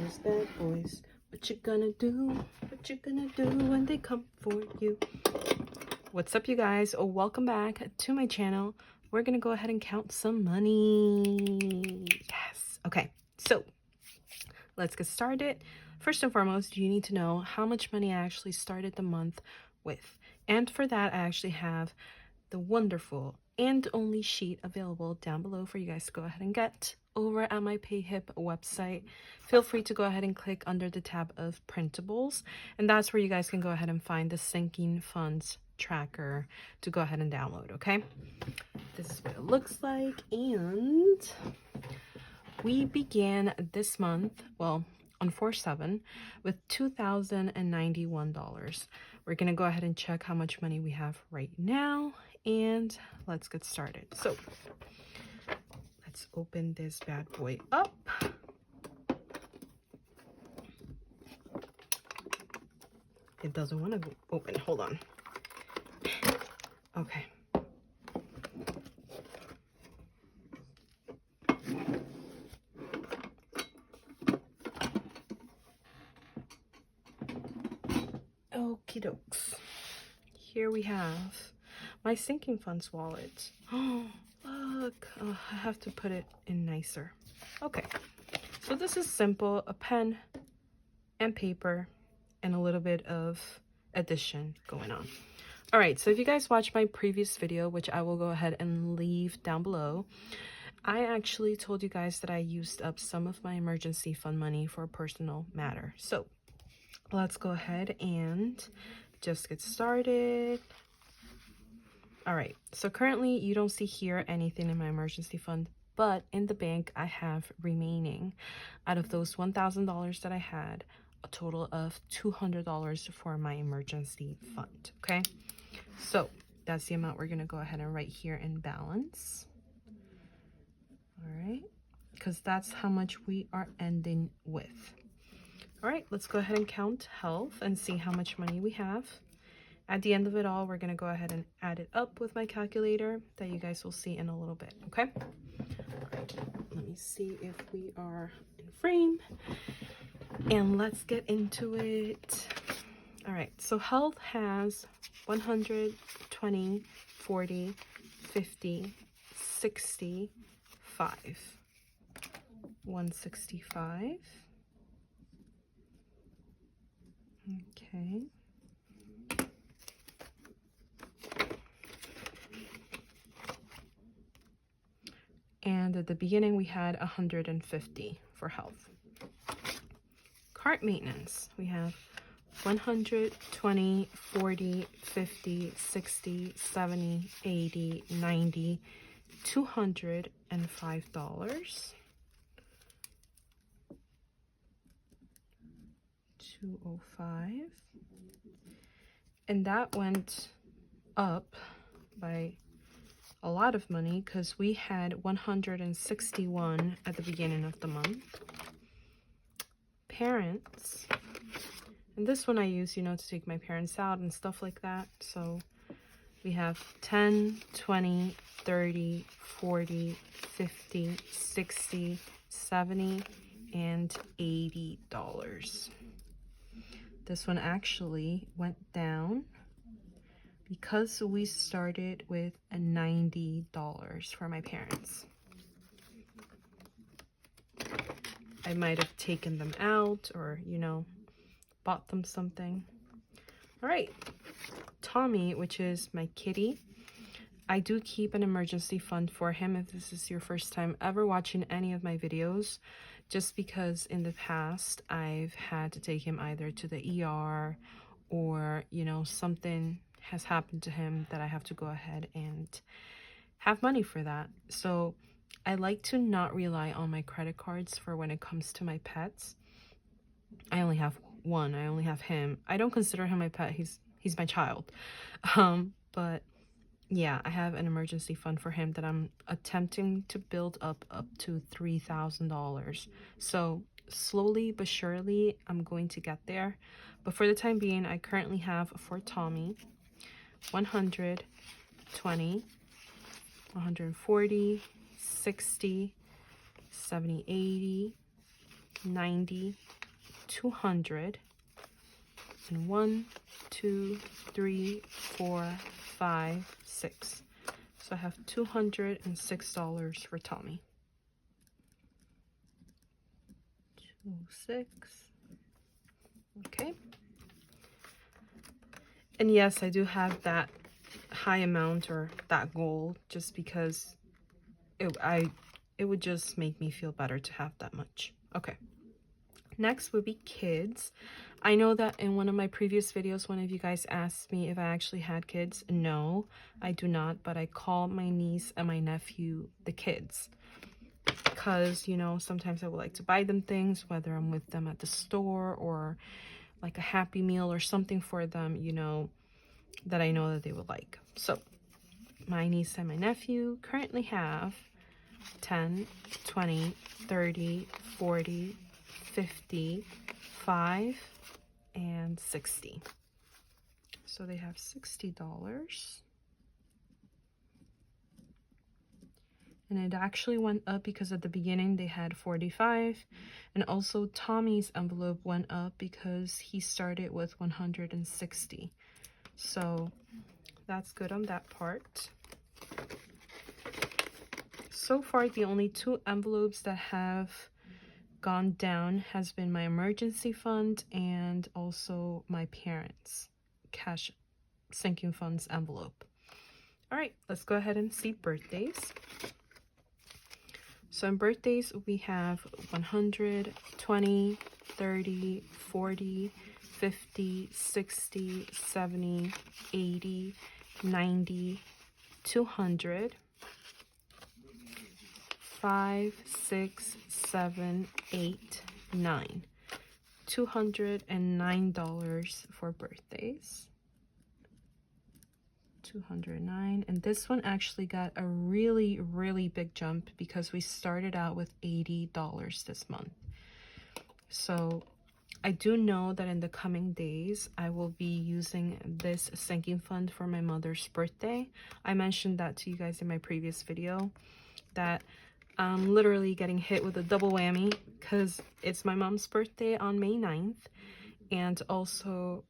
these bad boys. What you gonna do? What you gonna do when they come for you? What's up, you guys? Oh, welcome back to my channel. We're gonna go ahead and count some money. Yes. Okay, so let's get started. First and foremost, you need to know how much money I actually started the month with. And for that, I actually have the wonderful and only sheet available down below for you guys to go ahead and get over at my PayHip website. Feel free to go ahead and click under the tab of printables, and that's where you guys can go ahead and find the sinking funds tracker to go ahead and download. Okay, this is what it looks like, and we began this month, well, on 4/7 with $2,091. We're gonna go ahead and check how much money we have right now, and let's get started. So let's open this bad boy up. It doesn't want to open. Hold on. Okay. Okie dokes. Here we have my sinking funds wallet. Oh, look. Oh, I have to put it in nicer. Okay. So this is simple. A pen and paper and a little bit of addition going on. All right. So if you guys watched my previous video, which I will go ahead and leave down below, I actually told you guys that I used up some of my emergency fund money for a personal matter. So let's go ahead and just get started. All right, so currently you don't see here anything in my emergency fund, but in the bank I have remaining, out of those $1,000 that I had, a total of $200 for my emergency fund. Okay, so that's the amount we're gonna go ahead and write here in balance. All right, because that's how much we are ending with. All right, let's go ahead and count health and see how much money we have. At the end of it all, we're going to go ahead and add it up with my calculator that you guys will see in a little bit, okay? All right, let me see if we are in frame, and let's get into it. All right, so health has 100, 20, 40, 50, 60, 5. 165. Okay. And at the beginning we had 150 for health. Cart maintenance, we have 100, 20, 40, 50, 60, 70, 80, 90, $205. 205, and that went up by a lot of money because we had 161 at the beginning of the month. Parents, and this one I use, you know, to take my parents out and stuff like that. So we have 10, 20, 30, 40, 50, 60, 70, and $80. This one actually went down because we started with a $90 for my parents. I might have taken them out or, you know, bought them something. All right, Tommy, which is my kitty. I do keep an emergency fund for him if this is your first time ever watching any of my videos, just because in the past I've had to take him either to the ER or, you know, something has happened to him that I have to go ahead and have money for that. So I like to not rely on my credit cards for when it comes to my pets. I only have one. I only have him. I don't consider him my pet. He's my child. But yeah, I have an emergency fund for him that I'm attempting to build up to $3,000. So slowly but surely, I'm going to get there. But for the time being, I currently have for Tommy 100, 20, 140, 60, 70, 80, 90, 200. And 1, 2, 3, 4, 5, 6. So I have $206 for Tommy. 206. Okay. And yes, I do have that high amount or that goal just because it would just make me feel better to have that much. Okay. Next would be kids. I know that in one of my previous videos, one of you guys asked me if I actually had kids. No, I do not, but I call my niece and my nephew the kids. Because, you know, sometimes I would like to buy them things, whether I'm with them at the store or like a Happy Meal or something for them, you know, that I know that they would like. So my niece and my nephew currently have 10, 20, 30, 40, 50, 5, and 60. So they have $60. And it actually went up because at the beginning they had 45. And also Tommy's envelope went up because he started with 160. So that's good on that part. So far, the only 2 envelopes that have gone down has been my emergency fund and also my parents' cash sinking funds envelope. All right, let's go ahead and see birthdays. So in birthdays, we have 100, 20, 30, 40, 50, 60, 70, 80, 90, 200, 5, 6, 7, 8, 9. $209 for birthdays. 209. And this one actually got a really big jump because we started out with $80 this month. So I do know that in the coming days I will be using this sinking fund for my mother's birthday. I mentioned that to you guys in my previous video, that I'm literally getting hit with a double whammy because it's my mom's birthday on May 9th and also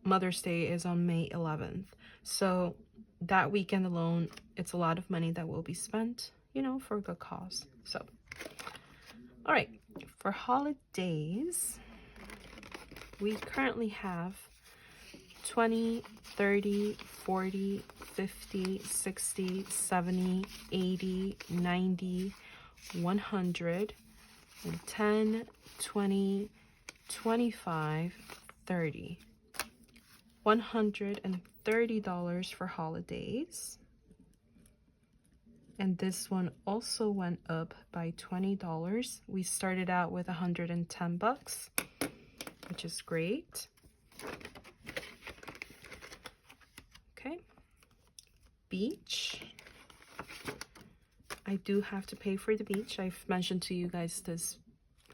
Mother's Day is on May 11th. So that weekend alone, it's a lot of money that will be spent, you know, for a good cause. So, all right, for holidays, we currently have 20, 30, 40, 50, 60, 70, 80, 90, 100, and 10, 20, 25, 30. $130 for holidays. And this one also went up by $20. We started out with 110 bucks, which is great. Okay. Beach. I do have to pay for the beach. I've mentioned to you guys this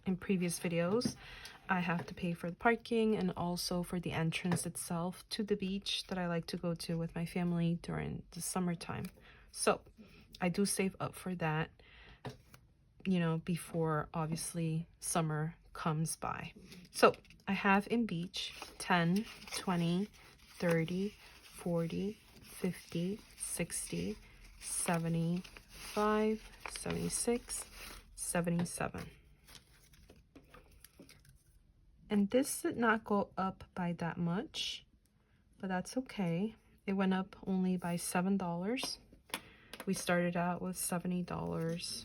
in previous videos. I have to pay for the parking and also for the entrance itself to the beach that I like to go to with my family during the summertime. So I do save up for that, you know, before obviously summer comes by. So I have in beach 10, 20, 30, 40, 50, 60, 75, 76, 77. And this did not go up by that much, but that's okay. It went up only by $7. We started out with $70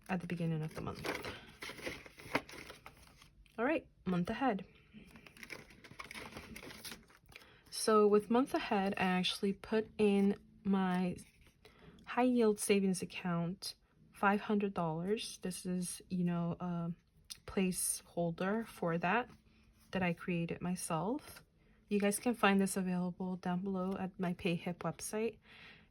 at the beginning of the month. All right, month ahead. So with month ahead, I actually put in my high yield savings account $500. This is, you know, a placeholder for that I created myself. You guys can find this available down below at my PayHip website.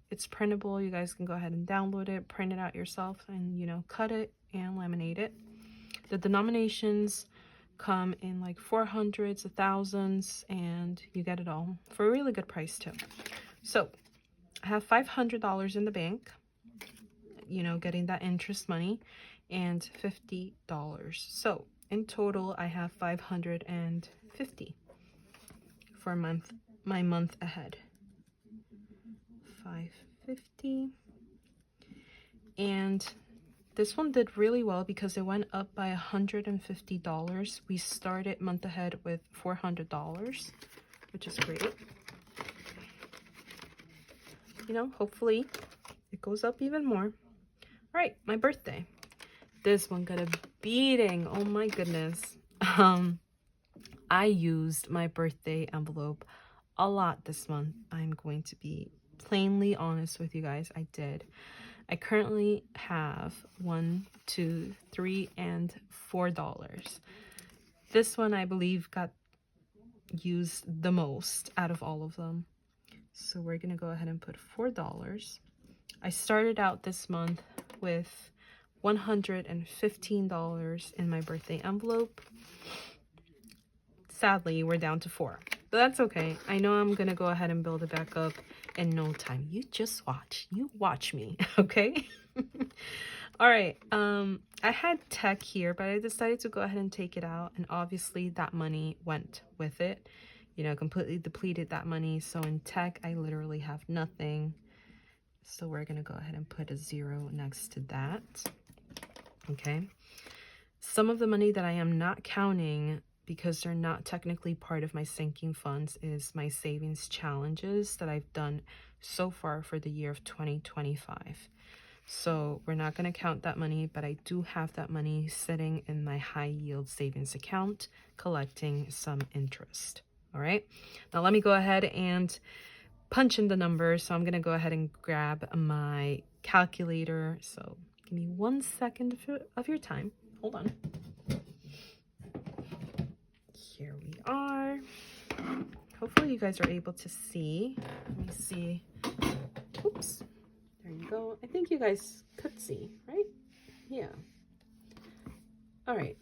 It's printable. You guys can go ahead and download it, print it out yourself, and, you know, cut it and laminate it. The denominations come in like 400s, 1000s, and you get it all for a really good price too. So I have $500 in the bank, you know, getting that interest money, and $50. So in total, I have 550 for my month ahead. 550. And this one did really well because it went up by $150. We started month ahead with $400, which is great. You know, hopefully it goes up even more. All right, my birthday. This one got a beating. Oh my goodness. I used my birthday envelope a lot this month. I'm going to be plainly honest with you guys. I did. I currently have $1, $2, $3, and $4. This one I believe got used the most out of all of them. So we're gonna go ahead and put $4. I started out this month with $115 in my birthday envelope. Sadly, we're down to $4, but that's okay. I know I'm gonna go ahead and build it back up in no time. You just watch. You watch me, okay? All right. I had tech here, but I decided to go ahead and take it out, and obviously that money went with it. You know, completely depleted that money. So in tech, I literally have nothing. So we're gonna go ahead and put a 0 next to that. Okay. Some of the money that I am not counting, because they're not technically part of my sinking funds, is my savings challenges that I've done so far for the year of 2025. So we're not going to count that money, but I do have that money sitting in my high yield savings account collecting some interest. All right, now let me go ahead and punch in the numbers. So I'm going to go ahead and grab my calculator. So give me 1 second of your time. Hold on. Here we are. Hopefully you guys are able to see. Let me see. Oops. There you go. I think you guys could see, right? Yeah. All right.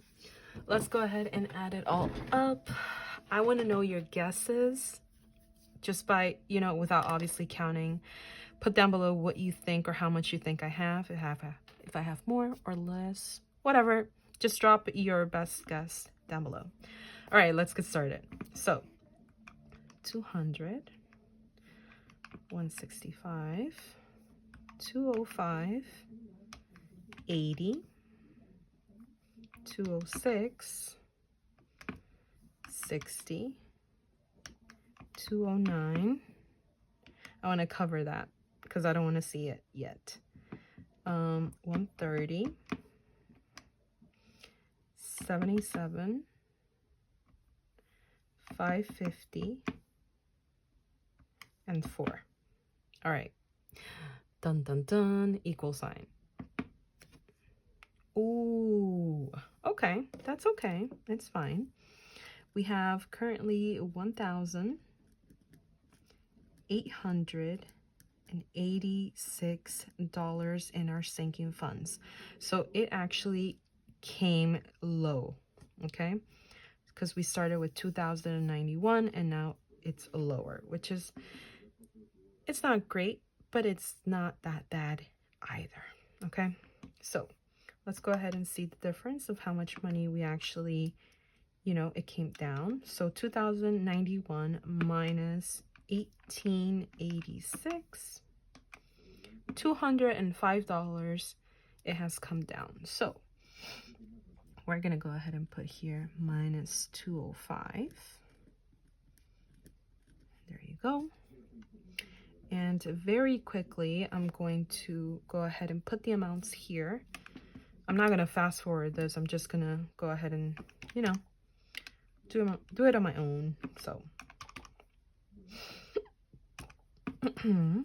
Let's go ahead and add it all up. I want to know your guesses just by, you know, without obviously counting. Put down below what you think or how much you think I have. If I have more or less, whatever. Just drop your best guess down below. All right, let's get started. So 200, 165, 205, 80, 206, 60, 209. I want to cover that because I don't want to see it yet. 130, 77, 550, and 4. All right. Dun dun dun. Equal sign. Ooh. Okay. That's okay. It's fine. We have currently $1,886 in our sinking funds. So it actually came low. Okay. Because we started with 2,091 and now it's lower, which is, it's not great, but it's not that bad either. Okay, so let's go ahead and see the difference of how much money we actually, you know, it came down. So 2,091 minus 1,886, $205, it has come down. So we're gonna go ahead and put here minus 205. There you go. And very quickly, I'm going to go ahead and put the amounts here. I'm not gonna fast forward this. I'm just gonna go ahead and, you know, do it on my own. So there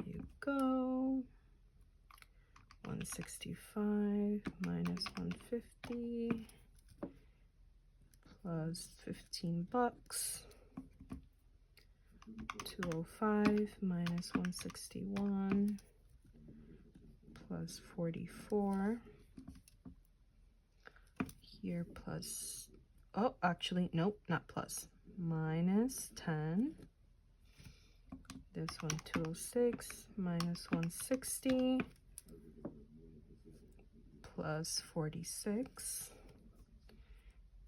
you go. 165 minus 150 plus $15. 205 minus 161 plus 44. Here plus, oh, actually, nope, not plus. Minus 10. This one 206 minus 160. plus 46.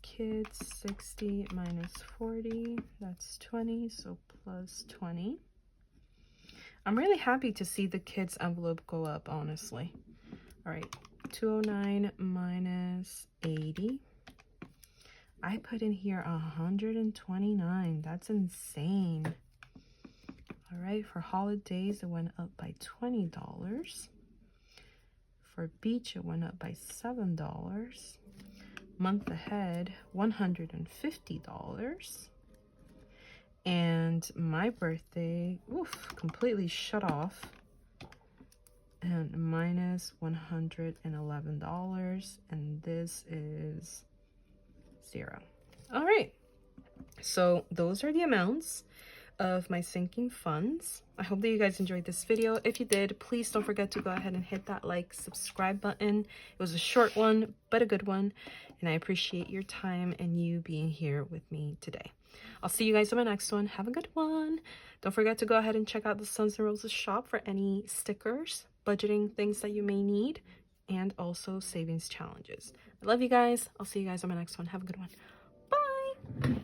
Kids, 60 minus 40, that's 20, so plus 20. I'm really happy to see the kids envelope go up, honestly. All right, 209 minus 80. I put in here 129. That's insane. All right, for holidays, it went up by $20. For beach, it went up by $7. Month ahead, $150. And my birthday, oof, completely shut off. And minus $111. And this is 0. All right. So those are the amounts of my sinking funds. I hope that you guys enjoyed this video. If you did, please don't forget to go ahead and hit that like, subscribe button. It was a short one, but a good one. And I appreciate your time and you being here with me today. I'll see you guys on my next one. Have a good one. Don't forget to go ahead and check out the Suns and Roses shop for any stickers, budgeting things that you may need, and also savings challenges. I love you guys. I'll see you guys on my next one. Have a good one. Bye.